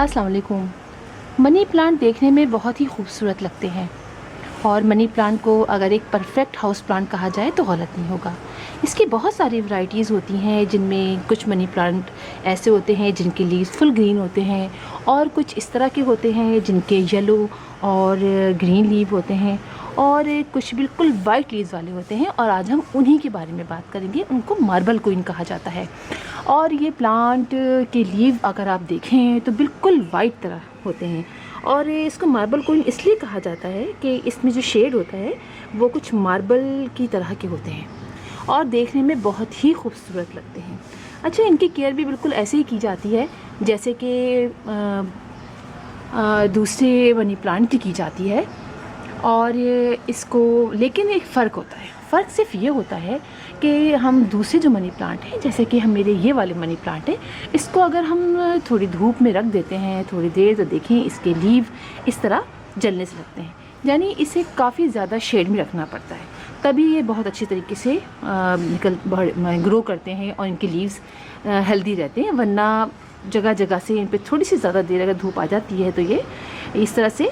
अस्सलाम वालेकुम। Money plant देखने में बहुत ही खूबसूरत लगते हैं और मनी प्लांट को अगर एक परफेक्ट हाउस प्लांट कहा जाए तो गलत नहीं होगा। इसकी बहुत सारी वैरायटीज़ होती हैं, जिनमें कुछ मनी प्लांट ऐसे होते हैं जिनके लीव्स फुल ग्रीन होते हैं और कुछ इस तरह के होते हैं जिनके येलो और ग्रीन लीव होते हैं और कुछ बिल्कुल वाइट लीव्स वाले होते हैं। और आज हम उन्हीं के बारे में बात करेंगे। उनको मार्बल क्वीन कहा जाता है और ये प्लांट के लीव अगर आप देखें तो बिल्कुल वाइट तरह होते हैं। और इसको मार्बल क्वीन इसलिए कहा जाता है कि इसमें जो शेड होता है वो कुछ मार्बल की तरह के होते हैं और देखने में बहुत ही खूबसूरत लगते हैं। अच्छा, इनकी केयर भी बिल्कुल ऐसे ही की जाती है जैसे कि दूसरे मनी प्लांट की जाती है। और इसको लेकिन एक फ़र्क होता है। फ़र्क सिर्फ ये होता है कि हम दूसरे जो मनी प्लांट हैं, जैसे कि हम मेरे ये वाले मनी प्लांट हैं, इसको अगर हम थोड़ी धूप में रख देते हैं थोड़ी देर तो देखें इसके लीव इस तरह जलने से लगते हैं। यानी इसे काफ़ी ज़्यादा शेड में रखना पड़ता है तभी ये बहुत अच्छी तरीके से ग्रो करते हैं और इनके लीव्स हेल्दी रहते हैं। वरना जगह जगह से इन पर थोड़ी सी ज़्यादा देर अगर धूप आ जाती है तो ये इस तरह से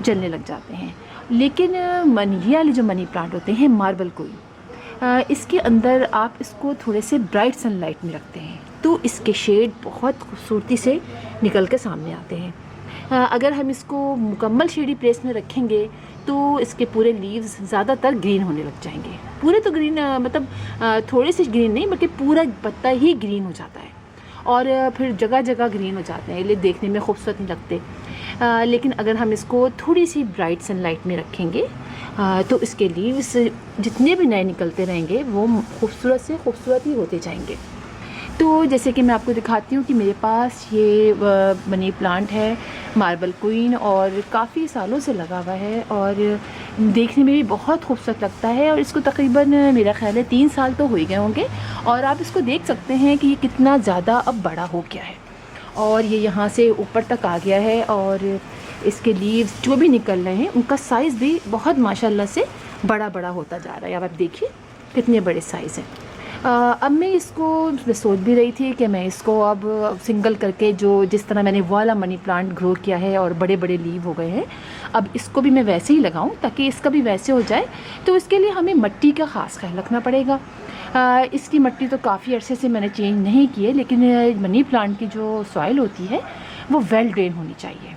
जलने लग जाते हैं। लेकिन ये वाले जो मनी प्लांट होते हैं मार्बल क्वीन, इसके अंदर आप इसको थोड़े से ब्राइट सनलाइट में रखते हैं तो इसके शेड बहुत खूबसूरती से निकल के सामने आते हैं। अगर हम इसको मुकम्मल शेडी प्लेस में रखेंगे तो इसके पूरे लीव्स ज़्यादातर ग्रीन होने लग जाएंगे। पूरे तो ग्रीन मतलब थोड़े से ग्रीन नहीं बल्कि पूरा पत्ता ही ग्रीन हो जाता है और फिर जगह जगह ग्रीन हो जाते हैं, इसलिए देखने में खूबसूरत नहीं लगते। लेकिन अगर हम इसको थोड़ी सी ब्राइट सनलाइट में रखेंगे तो इसके लीव्स जितने भी नए निकलते रहेंगे वो खूबसूरत से खूबसूरत ही होते जाएंगे। तो जैसे कि मैं आपको दिखाती हूँ कि मेरे पास ये मनी प्लांट है मार्बल क्वीन और काफ़ी सालों से लगा हुआ है और देखने में भी बहुत खूबसूरत लगता है। और इसको तकरीबन मेरा ख्याल है 3 साल तो हो ही गए होंगे और आप इसको देख सकते हैं कि ये कितना ज़्यादा अब बड़ा हो गया है और ये यहाँ से ऊपर तक आ गया है और इसके लीव्स जो भी निकल रहे हैं उनका साइज़ भी बहुत माशाल्लाह से बड़ा बड़ा होता जा रहा है। अब आप देखिए कितने बड़े साइज़ हैं। अब मैं सोच भी रही थी कि मैं इसको अब सिंगल करके जिस तरह मैंने वाला मनी प्लांट ग्रो किया है और बड़े बड़े लीव हो गए हैं, अब इसको भी मैं वैसे ही लगाऊं ताकि इसका भी वैसे हो जाए। तो इसके लिए हमें मिट्टी का ख़ास ख्याल रखना पड़ेगा। इसकी मिट्टी तो काफ़ी अरसे से मैंने चेंज नहीं की है, लेकिन मनी प्लांट की जो सॉइल होती है वो वेल ड्रेन होनी चाहिए।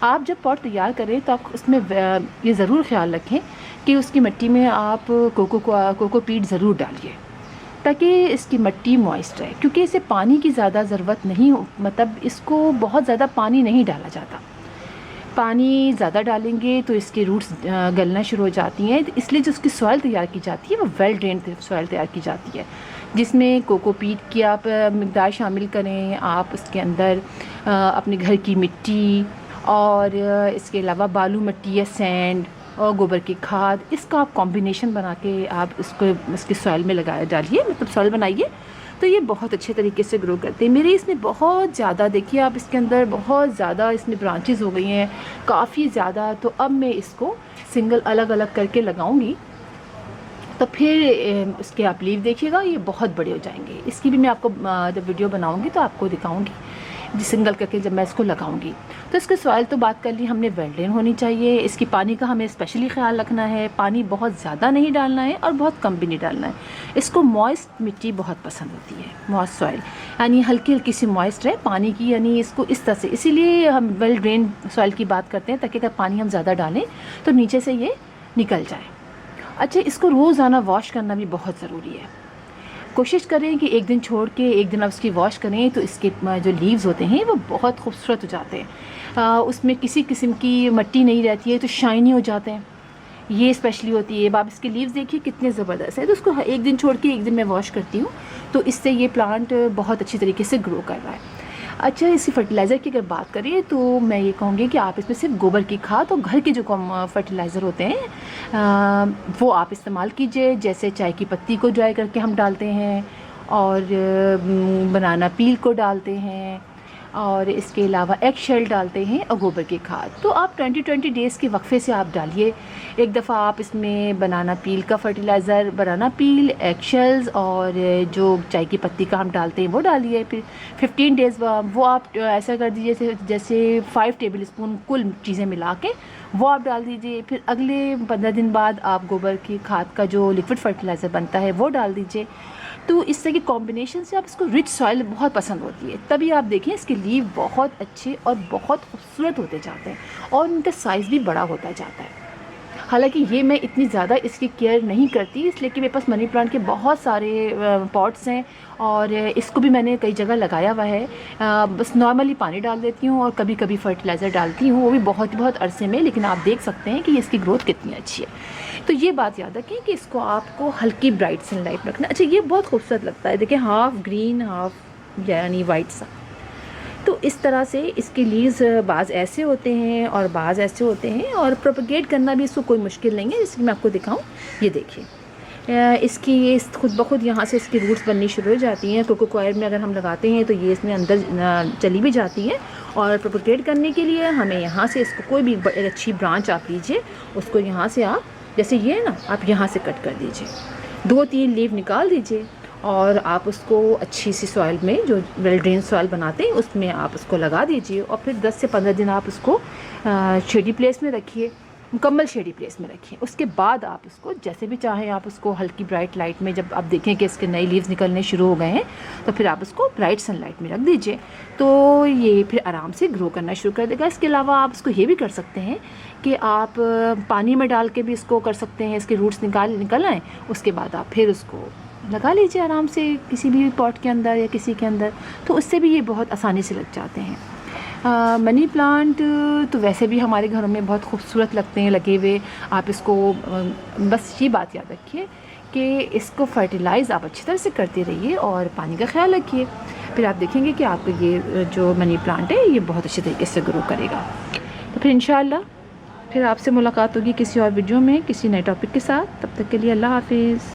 आप जब पॉट तैयार करें तो आप उसमें ये ज़रूर ख्याल रखें कि उसकी मिट्टी में आप कोकोपीट ज़रूर डालिए ताकि इसकी मिट्टी मॉइस्ट रहे, क्योंकि इसे पानी की ज़्यादा ज़रूरत नहीं, मतलब इसको बहुत ज़्यादा पानी नहीं डाला जाता। पानी ज़्यादा डालेंगे तो इसकी रूट्स गलना शुरू हो जाती हैं, इसलिए जो उसकी सॉइल तैयार की जाती है वो वेल ड्रेन्ड सॉइल तैयार की जाती है जिसमें कोकोपीट की आप मिक़दार शामिल करें। आप उसके अंदर अपने घर की मिट्टी और इसके अलावा बालू मिट्टी या सैंड और गोबर की खाद, इसका आप कॉम्बिनेशन बना के आप इसकी सॉइल में डालिए, मतलब सॉइल बनाइए तो ये बहुत अच्छे तरीके से ग्रो करते हैं। मेरे इसमें बहुत ज़्यादा देखिए आप इसके अंदर बहुत ज़्यादा इसमें ब्रांचेस हो गई हैं काफ़ी ज़्यादा। तो अब मैं इसको सिंगल अलग अलग करके लगाऊंगी तो फिर इसके आप लीव देखिएगा ये बहुत बड़े हो जाएंगे। इसकी भी मैं आपको जब वीडियो बनाऊंगी तो आपको दिखाऊंगी सिंगल करके जब मैं इसको लगाऊंगी। तो इसके सॉइल तो बात कर ली हमने, वेल ड्रेन होनी चाहिए। इसकी पानी का हमें स्पेशली ख्याल रखना है, पानी बहुत ज़्यादा नहीं डालना है और बहुत कम भी नहीं डालना है। इसको मॉइस्ट मिट्टी बहुत पसंद होती है, मॉइस्ट सॉइल, यानी हल्की हल्की सी मॉइस्ट रहे पानी की, यानी इसको इस तरह से, इसीलिए हम वेल ड्रेन सॉइल की बात करते हैं ताकि अगर पानी हम ज़्यादा डालें तो नीचे से ये निकल जाए। अच्छा, इसको रोज़ाना वॉश करना भी बहुत ज़रूरी है। कोशिश करें कि एक दिन छोड़ के एक दिन आप उसकी वॉश करें तो इसके जो लीव्स होते हैं वो बहुत खूबसूरत हो जाते हैं। उसमें किसी किस्म की मिट्टी नहीं रहती है तो शाइनी हो जाते हैं, ये स्पेशली होती है। अब आप इसके लीव्स देखिए कितने ज़बरदस्त है। तो उसको एक दिन छोड़ के एक दिन मैं वॉश करती हूँ तो इससे ये प्लांट बहुत अच्छी तरीके से ग्रो कर रहा है। अच्छा, इसी फर्टिलाइज़र की अगर बात करें तो मैं ये कहूँगी कि आप इसमें सिर्फ गोबर की खाद और घर के जो फर्टिलाइज़र होते हैं वो आप इस्तेमाल कीजिए। जैसे चाय की पत्ती को ड्राई करके हम डालते हैं और बनाना पील को डालते हैं और इसके अलावा एग शेल डालते हैं और गोबर की खाद। तो आप 20-20 डेज़ के वक्फे से आप डालिए। एक दफ़ा आप इसमें बनाना पील का फर्टिलाइज़र, बनाना पील, एग शेल्स और जो चाय की पत्ती का हम डालते हैं वो डालिए। फिर 15 डेज़ वो आप ऐसा कर दीजिए जैसे 5 टेबल स्पून कुल चीज़ें मिला के वो आप डाल दीजिए। फिर अगले 15 दिन बाद आप गोबर की खाद का जो लिक्विड फर्टिलाइज़र बनता है वो डाल दीजिए। तो इस तरह की कॉम्बिनेशन से आप इसको रिच सॉइल बहुत पसंद होती है, तभी आप देखें इसके लीव बहुत अच्छे और बहुत खूबसूरत होते जाते हैं और उनका साइज़ भी बड़ा होता जाता है। हालांकि ये मैं इतनी ज़्यादा इसकी केयर नहीं करती, इसलिए कि मेरे पास मनी प्लांट के बहुत सारे पॉट्स हैं और इसको भी मैंने कई जगह लगाया हुआ है। बस नॉर्मली पानी डाल देती हूँ और कभी कभी फर्टिलाइज़र डालती हूँ, वो भी बहुत अरसे में, लेकिन आप देख सकते हैं कि इसकी ग्रोथ कितनी अच्छी है। तो ये बात याद रखें कि इसको आपको हल्की ब्राइट सनलाइट रखना। अच्छा, ये बहुत खूबसूरत लगता है, देखिए हाफ़ ग्रीन हाफ़ यानी वाइट सा। तो इस तरह से इसके लीव्स बाज़ ऐसे होते हैं और बाज़ ऐसे होते हैं और प्रोपगेट करना भी इसको कोई मुश्किल नहीं है। जैसे कि मैं आपको दिखाऊं, ये देखिए इसकी ये खुद ब खुद यहाँ से इसकी रूट्स बननी शुरू हो जाती हैं। कोको कॉयर में अगर हम लगाते हैं तो ये इसमें अंदर चली भी जाती हैं और प्रोपगेट करने के लिए हमें यहाँ से इसको कोई भी अच्छी ब्रांच आप लीजिए, उसको यहाँ से आप जैसे ये है ना, आप यहाँ से कट कर दीजिए, 2-3 लीव निकाल दीजिए और आप उसको अच्छी सी सॉइल में, जो वेल ड्रेन सॉइल बनाते हैं उसमें आप उसको लगा दीजिए और फिर 10 से 15 दिन आप उसको शेडी प्लेस में रखिए, मुकम्मल शेडी प्लेस में रखिए। उसके बाद आप उसको जैसे भी चाहें आप उसको हल्की ब्राइट लाइट में, जब आप देखें कि इसके नए लीव्स निकलने शुरू हो गए हैं तो फिर आप उसको ब्राइट सनलाइट में रख दीजिए, तो ये फिर आराम से ग्रो करना शुरू कर देगा। इसके अलावा आप उसको ये भी कर सकते हैं कि आप पानी में डाल के भी इसको कर सकते हैं, इसके रूट्स निकल आएँ, उसके बाद आप फिर उसको लगा लीजिए आराम से किसी भी पॉट के अंदर या किसी के अंदर, तो उससे भी ये बहुत आसानी से लग जाते हैं। मनी प्लांट तो वैसे भी हमारे घरों में बहुत खूबसूरत लगते हैं लगे हुए। आप इसको बस ये बात याद रखिए कि इसको फर्टिलाइज़ आप अच्छी तरह से करते रहिए और पानी का ख्याल रखिए, फिर आप देखेंगे कि आपको ये जो मनी प्लांट है ये बहुत अच्छे तरीके से ग्रो करेगा। तो फिर इंशाल्लाह फिर आपसे मुलाकात होगी किसी और वीडियो में किसी नए टॉपिक के साथ। तब तक के लिए अल्लाह हाफिज़।